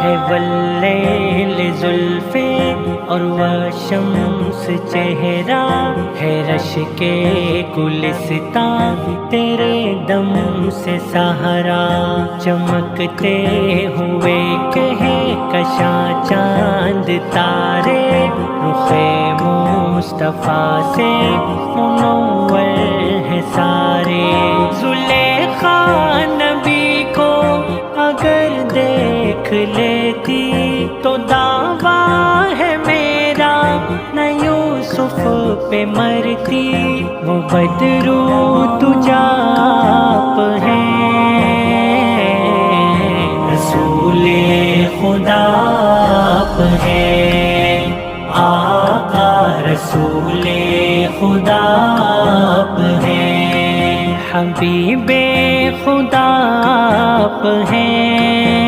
ہے واللیل زلفیں اور وہ شمس چہرہ ہے رش کے گلستاں تیرے دم سے سہرا چمکتے ہوئے کہے کشاں چاند تارے رخ مصطفیٰ سے منور ہے سارے زلیخا نبی کو اگر دیکھ لیتی تو دعویٰ ہے میرا نہ یوسف پہ مرتی وہ بدرو تجاب ہیں رسول خدا آپ ہیں آقا رسول خدا آپ ہیں حبیب خدا آپ ہیں